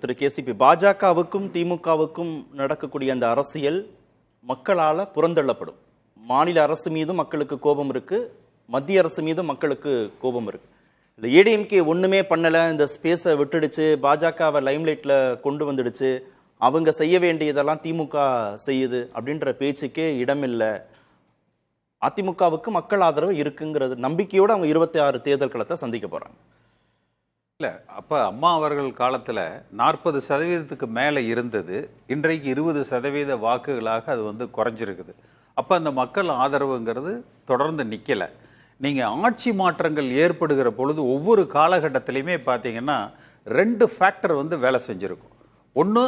திரு KCP, பாஜகவுக்கும் திமுகவுக்கும் நடக்கக்கூடிய அந்த அரசியல் மக்களால புறந்தள்ளப்படும். மாநில அரசு மீதும் மக்களுக்கு கோபம் இருக்கு, மத்திய அரசு மீதும் மக்களுக்கு கோபம் இருக்கு. இந்த ஏடிஎம்கே ஒண்ணுமே பண்ணல, இந்த ஸ்பேஸை விட்டுடுச்சு, பாஜகவை லைம்லைட்ல கொண்டு வந்துடுச்சு, அவங்க செய்ய வேண்டியதெல்லாம் திமுக செய்யுது அப்படின்ற பேச்சுக்கே இடமில்லை. அதிமுகவுக்கு மக்கள் ஆதரவு இருக்குங்கிறது நம்பிக்கையோடு அவங்க 26 தேர்தல் களத்தை சந்திக்க போறாங்க. இல்லை, அப்போ அம்மா அவர்கள் காலத்தில் 40% மேலே இருந்தது, இன்றைக்கு 20% வாக்குகளாக அது குறைஞ்சிருக்குது. அப்போ அந்த மக்கள் ஆதரவுங்கிறது தொடர்ந்து நிற்கலை. நீங்கள் ஆட்சி மாற்றங்கள் ஏற்படுகிற பொழுது ஒவ்வொரு காலகட்டத்திலையுமே பார்த்தீங்கன்னா 2 ஃபேக்டர் வேலை செஞ்சுருக்கும். ஒன்று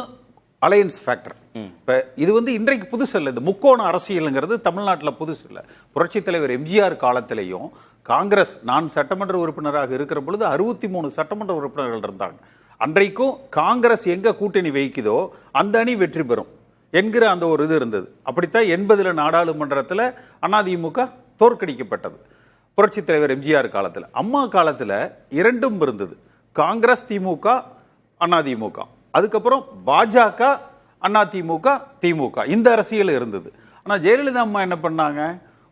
அலையன்ஸ் ஃபேக்டர். இப்போ இது இன்றைக்கு புதுசு இல்லை, இந்த முக்கோண அரசியலுங்கிறது தமிழ்நாட்டில் புதுசு இல்லை. புரட்சித் தலைவர் எம்ஜிஆர் காலத்திலையும் காங்கிரஸ், நான் சட்டமன்ற உறுப்பினராக இருக்கிற பொழுது 63 சட்டமன்ற உறுப்பினர்கள் இருந்தாங்க. அன்றைக்கும் காங்கிரஸ் எங்க கூட்டணி வைக்குதோ அந்த அணி வெற்றி பெறும் என்கிற அந்த ஒரு இது இருந்தது. அப்படித்தான் 80 நாடாளுமன்றத்தில் அதிமுக தோற்கடிக்கப்பட்டது புரட்சித் தலைவர் எம்ஜிஆர் காலத்தில். அம்மா காலத்தில் 2ம் இருந்தது, காங்கிரஸ் திமுக அதிமுக, அதுக்கப்புறம் பாஜக அதிமுக திமுக, இந்த அரசியல் இருந்தது. ஆனால் ஜெயலலிதா அம்மா என்ன பண்ணாங்க,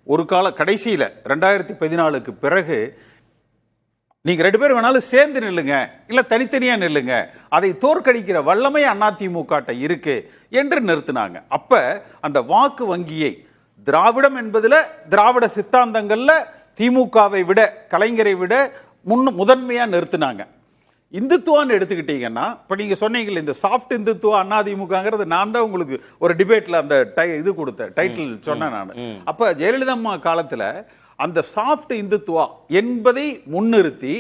ஒரு கால கடைசியில் 2014க்கு பிறகு நீங்க 2 பேர் வேணாலும் சேர்ந்து நில்லுங்க, இல்ல தனித்தனியா நில்லுங்க, அதை தோற்கடிக்கிற வல்லமை அதிமுக இருக்கு என்று நிறுத்தினாங்க. அப்ப அந்த வாக்கு வங்கியை திராவிடம் என்பதுல, திராவிட சித்தாந்தங்கள்ல திமுகவை விட, கலைஞரை விட முதன்மையா நிறுத்தினாங்க. இந்துத்துவான்னு எடுத்துக்கிட்டீங்கன்னா, இப்ப நீங்க சொன்னீங்க இந்த சாஃப்ட் இந்துத்துவா அதிமுகங்கிறது, நான் தான் உங்களுக்கு ஒரு டிபேட்ல அந்த இது கொடுத்த டைட்டில் சொன்னேன் நான். அப்ப ஜெயலலிதா அம்மா காலத்துல அந்த சாஃப்ட் இந்துத்துவா என்பதை முன்னிறுத்தி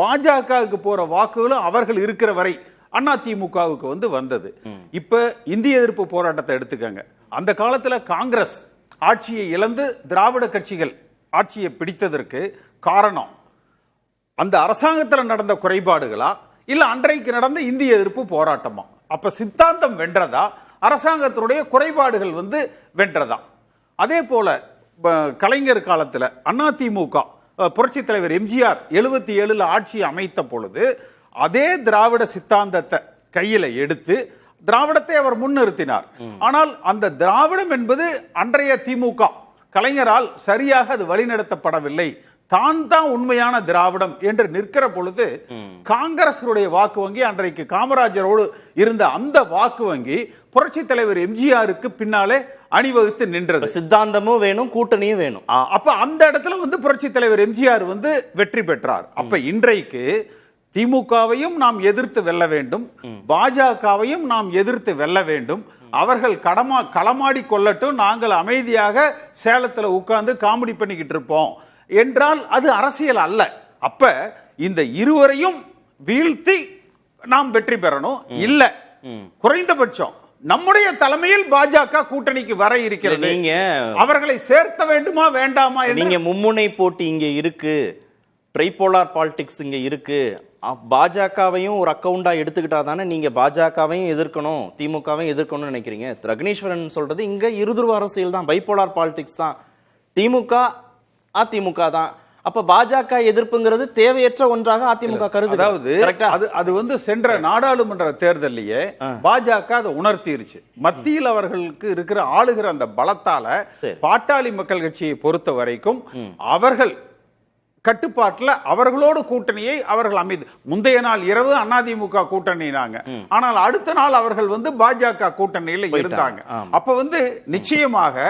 பாஜகவுக்கு போற வாக்குகளும் அவர்கள் இருக்கிற வரை அதிமுகவுக்கு வந்தது. இப்ப இந்திய எதிர்ப்பு போராட்டத்தை எடுத்துக்கங்க. அந்த காலத்துல காங்கிரஸ் ஆட்சியை இழந்து திராவிட கட்சிகள் ஆட்சியை பிடித்ததற்கு காரணம் அந்த அரசாங்கத்தில் நடந்த குறைபாடுகளா, இல்ல அன்றைக்கு நடந்த இந்திய எதிர்ப்பு போராட்டமா? அப்ப சித்தாந்தம் வென்றதா, அரசாங்கத்தினுடைய குறைபாடுகள் வென்றதா? அதே போல கலைஞர் காலத்தில் அதிமுக, புரட்சி தலைவர் எம்ஜிஆர் 77 ஆட்சி அமைத்த பொழுது அதே திராவிட சித்தாந்தத்தை கையில எடுத்து திராவிடத்தை அவர் முன்னிறுத்தினார். ஆனால் அந்த திராவிடம் என்பது அன்றைய திமுக கலைஞரால் சரியாக அது வழிநடத்தப்படவில்லை. தான் உண்மையான திராவிடம் என்று நிற்கிற பொழுது காங்கிரசுடைய வாக்கு வங்கி, அன்றைக்கு காமராஜரோடு இருந்த அந்த வாக்கு வங்கி புரட்சி தலைவர் எம்ஜிஆருக்கு பின்னாலே அணிவகுத்து நின்றது. சித்தாந்தமும் வேணும், கூட்டணியும் வேணும். அப்ப அந்த இடத்துல புரட்சி தலைவர் எம்ஜிஆர் வெற்றி பெற்றார். அப்ப இன்றைக்கு திமுகவையும் நாம் எதிர்த்து வெல்ல வேண்டும், பாஜகவையும் நாம் எதிர்த்து வெல்ல வேண்டும். அவர்கள் களமாடி கொள்ளட்டும், நாங்கள் அமைதியாக சேலத்தில் உட்கார்ந்து காமெடி பண்ணிக்கிட்டு இருப்போம் என்றால் அது அரசியல் அல்ல. அப்ப இந்த இருவரையும் வீழ்த்தி நாம் வெற்றி பெறணும். இல்ல, குறைந்தபட்சம் நம்முடைய தலைமையில் பாஜக கூட்டணிக்கு வர இருக்கிறது, நீங்க அவர்களை சேர்த்த வேண்டுமா வேண்டாமா? நீங்க மும்முனை போட்டி இங்க இருக்கு, ட்ரைபோலார் பாலிடிக்ஸ் இங்க இருக்கு. பாஜகவையும் ஒரு அக்கவுண்டா எடுத்துக்கிட்டா தானே நீங்க பாஜகவையும் எதிர்க்கணும், திமுகவையும் எதிர்க்கணும்னு நினைக்கிறீங்க. ரக்னேஸ்வரன் சொல்றது இங்க இருதுருவ அரசியல் தான், பைபோலார் பாலிடிக்ஸ் தான். திமுக அதிமுக தான். அப்ப பாஜக எதிர்ப்புங்கிறது தேவையற்ற ஒன்றாக அதிமுக கருது. அதாவது அது சென்ற நாடாளுமன்ற தேர்தலையே பாஜக அதை உணர்த்திருச்சு. மத்தியில் அவர்களுக்கு இருக்கிற ஆளுகிற அந்த பலத்தால பாட்டாளி மக்கள் கட்சியை பொறுத்த வரைக்கும் அவர்கள் கட்டுப்பாட்டில் அவர்களோடு கூட்டணியை அவர்கள் அமைது. முந்தைய நாள் இரவு அதிமுக கூட்டணினாங்க, ஆனால் அடுத்த நாள் அவர்கள் பாஜக கூட்டணியில் இருந்தாங்க. அப்ப நிச்சயமாக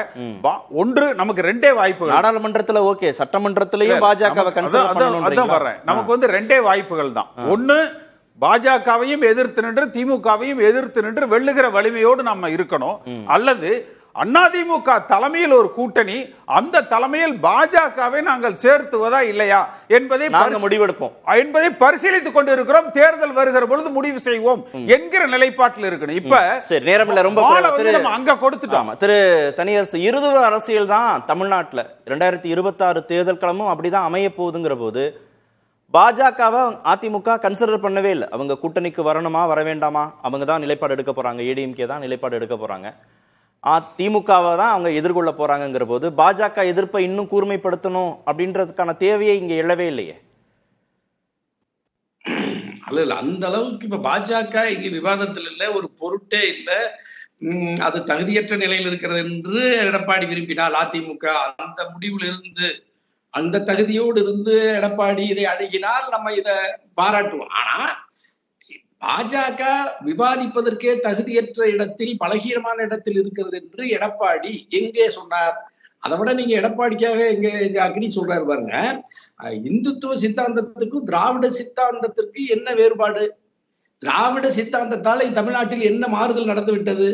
ஒன்று நமக்கு 2 வாய்ப்புகள். நாடாளுமன்றத்தில் ஓகே, சட்டமன்றத்திலையும் பாஜகவை கன்சிடர் பண்ணணும் வர்றேன். நமக்கு 2 வாய்ப்புகள் தான். ஒன்னு, பாஜகவையும் எதிர்த்து நின்று திமுகவையும் எதிர்த்து நின்று வெல்லுகிற வலிமையோடு நம்ம இருக்கணும். அல்லது அதிமுக தலைமையில் ஒரு கூட்டணி, அந்த தலைமையில் பாஜகவை நாங்கள் சேர்த்துவதா இல்லையா என்பதை முடிவெடுப்போம் என்பதை பரிசீலித்துக் கொண்டிருக்கிறோம். தேர்தல் வருகிற பொழுது முடிவு செய்வோம் என்கிற நிலைப்பாட்டில் இருக்கணும். இப்ப நேரம் இல்ல, ரொம்ப அங்க கொடுத்துட்டோம். திரு தனியரசு, இருதுருவ அரசியல் தான் தமிழ்நாட்டில் 2026 தேர்தல் களமும் அப்படிதான் அமைய போகுதுங்கிற போது பாஜகவை அதிமுக கன்சிடர் பண்ணவே இல்லை. அவங்க கூட்டணிக்கு வரணுமா வர வேண்டாமா, அவங்க தான் நிலைப்பாடு எடுக்க போறாங்க, ஏடிஎம்கே தான் நிலைப்பாடு எடுக்க போறாங்க. திமுகவை தான் அவங்க எதிர்கொள்ள போறாங்கிற போது பாஜக எதிர்ப்பை இன்னும் கூர்மைப்படுத்தணும் அப்படின்றதுக்கான தேவையை இங்க எழவே இல்லையே. அல்ல அந்த அளவுக்கு இப்ப பாஜக இங்க விவாதத்தில் இல்ல, ஒரு பொருட்டே இல்ல. அது தகுதியற்ற நிலையில் இருக்கிறது என்று எடப்பாடி விரும்பினால், அதிமுக அந்த முடிவில் இருந்து, அந்த தகுதியோடு இருந்து எடப்பாடி இதை அணுகினால் நம்ம இதை பாராட்டுவோம். ஆனா பாஜக விவாதிப்பதற்கே தகுதியற்ற இடத்தில், பலகீனமான இடத்தில் இருக்கிறது என்று எடப்பாடி எங்கே சொன்னார்? அதை விட நீங்க எடப்பாடிக்காக எங்க அக்னி சொல்றாரு பாருங்க, இந்துத்துவ சித்தாந்தத்துக்கும் திராவிட சித்தாந்தத்திற்கு என்ன வேறுபாடு, திராவிட சித்தாந்தத்தால தமிழ்நாட்டில் என்ன மாறுதல் நடந்து விட்டது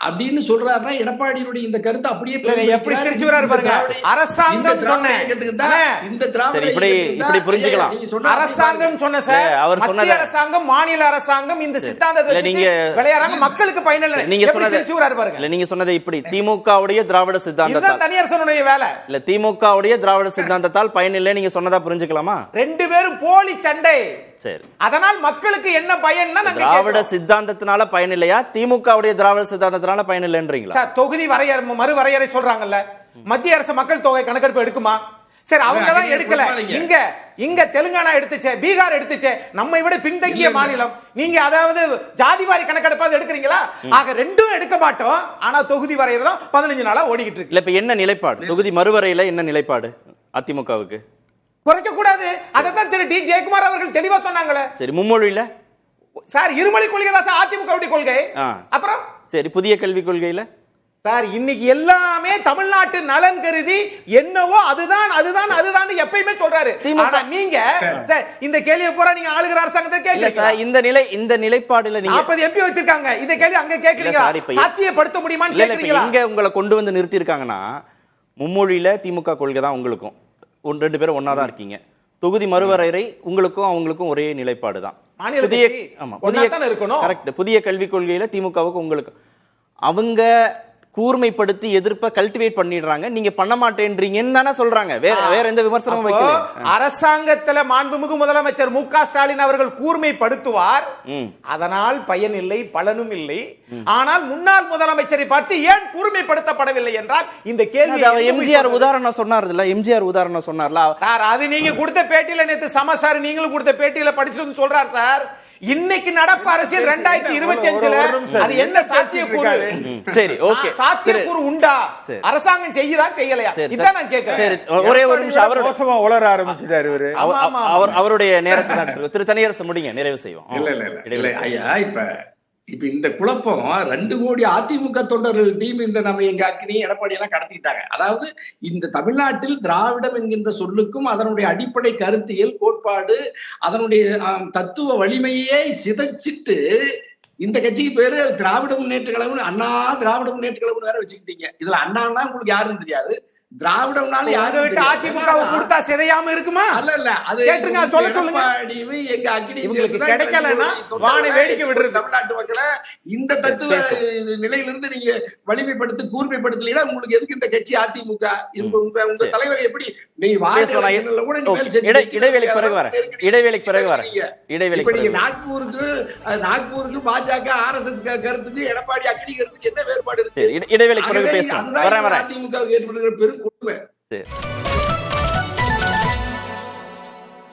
அப்படின்னு சொல்றாருன்னா, எடப்பாடியினுடைய இந்த கருத்து அப்படியே எப்படி திருச்சி வராரு பாருங்க. அரசாங்கம் சொன்னேன், இந்த திராவிட இப்படி புரிஞ்சுக்கலாம். அரசாங்கம் சொன்ன சார், அவர் சொன்னது அரசாங்கம், மாநில அரசாங்கம் இந்த சித்தாந்தத்தை நீங்க விளையாடுறாங்க, மக்களுக்கு பயனில்லை. நீங்க சொன்னது திருச்சி வராரு பாருங்க. இல்ல நீங்க சொன்னது இப்படி திமுகவுடைய திராவிட சித்தாந்தத்தால், தனியரசனுடைய வேலை இல்ல திமுகவுடைய திராவிட சித்தாந்தத்தால் பயனில்லை நீங்க சொன்னதா புரிஞ்சுக்கலாமா? ரெண்டு பேரும் போலி சண்டை. சரி, அதனால் மக்களுக்கு என்ன பயன்னா, திராவிட சித்தாந்தத்தினால பயன் இல்லையா, திமுகவுடைய திராவிட சித்தாந்தத்தினால பயன் இல்லைன்றீங்களா? தொகுதி மறுவரையறை சொல்றாங்கல்ல, மத்திய அரசு மக்கள் தொகை கணக்கெடுப்பு எடுக்குமா? சரி, அவங்க தான் எடுக்கல. இங்க தெலுங்கானா எடுத்துச்சே, பீகார் எடுத்துச்சே, நம்மை விட பின்தங்கிய மாநிலம். நீங்க அதாவது ஜாதிவாரி கணக்கெடுப்பாவது எடுக்கிறீங்களா? ஆக ரெண்டும் எடுக்க மாட்டோம். ஆனா தொகுதி வரையறை தான் 15 நாளா ஓடிக்கிட்டு இருக்கு. இல்ல இப்ப என்ன நிலைப்பாடு, தொகுதி மறுவரையில என்ன நிலைப்பாடு அதிமுகவுக்கு? குறைக்க கூடாது. அதான் திரு டி ஜெயக்குமார் அவர்கள் தெளிவா சொன்னாங்களே. சரி, மும்மொழியில சார் இருமொழி கொள்கை தான் சார் அதிமுக கொள்கை. அப்புறம் சரி, புதிய கல்விக் கொள்கையில சார் இன்னைக்கு எல்லாமே தமிழ்நாட்டு நலன் கருதி என்னவோ அதுதான் அதுதான் அதுதான் எப்பயுமே சொல்றாரு. ஆனா நீங்க இந்த கேள்வியை பூரா நீங்க ஆளுகிற அரசாங்கத்தை கேட்கல. இந்த நிலைப்பாடுல நீங்க 40 எம்பி வச்சிருக்காங்க, இந்த கேள்வி அங்க கேக்குறீங்க, சாத்தியப்படுத்த முடியுமான்னு கேக்குறீங்களா? இங்க உங்களை கொண்டு வந்து நிறுத்தி இருக்காங்கன்னா, மும்மொழியில திமுக கொள்கை தான் உங்களுக்கும், ரெண்டு பேரும் ஒன்னா தான் இருக்கீங்க. தொகுதி மறுவரையறை உங்களுக்கும் அவங்களுக்கும் ஒரே நிலைப்பாடு தான். புதிய கல்விக் கொள்கையில திமுகவுக்கு உங்களுக்கு அவங்க கூர்மைப்படுத்தி எதிர்ப்ப கல்டிவேட் பண்ணிடுறாங்க, நீங்க பண்ண மாட்டேன்றீங்கன்னு தானே சொல்றாங்க. வேற எந்த விமர்சனமும் வைக்கல. அரசாங்கத்துல மாண்புமிகு முதலமைச்சர் மு.க. ஸ்டாலின் அவர்கள் கூர்மைப்படுத்துவார், அதனால் பயன் இல்லை, பலனும் இல்லை. ஆனால் முன்னாள் முதலமைச்சரை பார்த்து ஏன் கூர்மைப்படுத்தப்படவில்லை என்றால் இந்த கேள்வி எம்ஜிஆர் உதாரணம் சொன்னார்ல, எம்ஜிஆர் உதாரணம் சொன்னார்ல சார், அது நீங்க கொடுத்த பேட்டியில நேத்து சம சார் நீங்களும் கொடுத்த பேட்டியில படிச்சுட்டு சொல்றார் சார். இன்னைக்கு நடப்பு அரசியல் 2025 அது என்ன சாத்தியக்கூறு? சரி, ஓகே, சாத்தியக்கூறு உண்டா? அரசாங்கம் செய்யுதா செய்யலையா? இதான் நான் கேக்குறேன். சரி, ஒரே ஒரு நிமிஷம். அவரோட உளர ஆரம்பிச்சிட்டாரு இவரு. அவருடைய நேரத்தை தான் திரு தனியரசு முடிங்க, நிறைவு செய்வோம். இல்ல ஐயா, இப்ப இந்த குழப்பம் 2 கோடி அதிமுக தொண்டர்கள் டீம் இந்த நம்ம எங்க அக்னி எடப்பாடி எல்லாம் கடத்திட்டாங்க. அதாவது இந்த தமிழ்நாட்டில் திராவிடம் என்கின்ற சொல்லுக்கும் அதனுடைய அடிப்படை கருத்தியல் கோட்பாடு அதனுடைய தத்துவ வலிமையே சிதைச்சிட்டு இந்த கட்சிக்கு பேரு திராவிட முன்னேற்ற கழகம், அண்ணா திராவிட முன்னேற்ற கழகம் வேற வச்சுக்கிட்டீங்க. இதுல அண்ணான்னா உங்களுக்கு யாருன்னு தெரியாது, திராவிடம்னால யாரும் அதிமுக கொடுத்தா சிதையாம இருக்குமா? அல்ல, அது கேட்டுங்க, சொல்லுங்க. எங்க அக்னி உங்களுக்கு கிடைக்கலன்னா வாணி வேடிக்கை விடுறது. தமிழ்நாட்டு மக்களை இந்த தத்துவ நிலையிலிருந்து நீங்க வலிமைப்படுத்தி கூர்மைப்படுத்தலைன்னா உங்களுக்கு எதுக்கு இந்த கட்சி அதிமுக? உங்க தலைவர் எப்படி இடைவேளைக்கு பிறகு வர நாக்பூருக்கு பாஜக RSS கருத்துக்கு எடப்பாடி அக்னி கருத்துக்கு என்ன வேறுபாடு இருக்கு? இடைவேளைக்கு பிறகு பேசுவோம். அதிமுக ஏற்படுகிற பெரும் கொடுமை.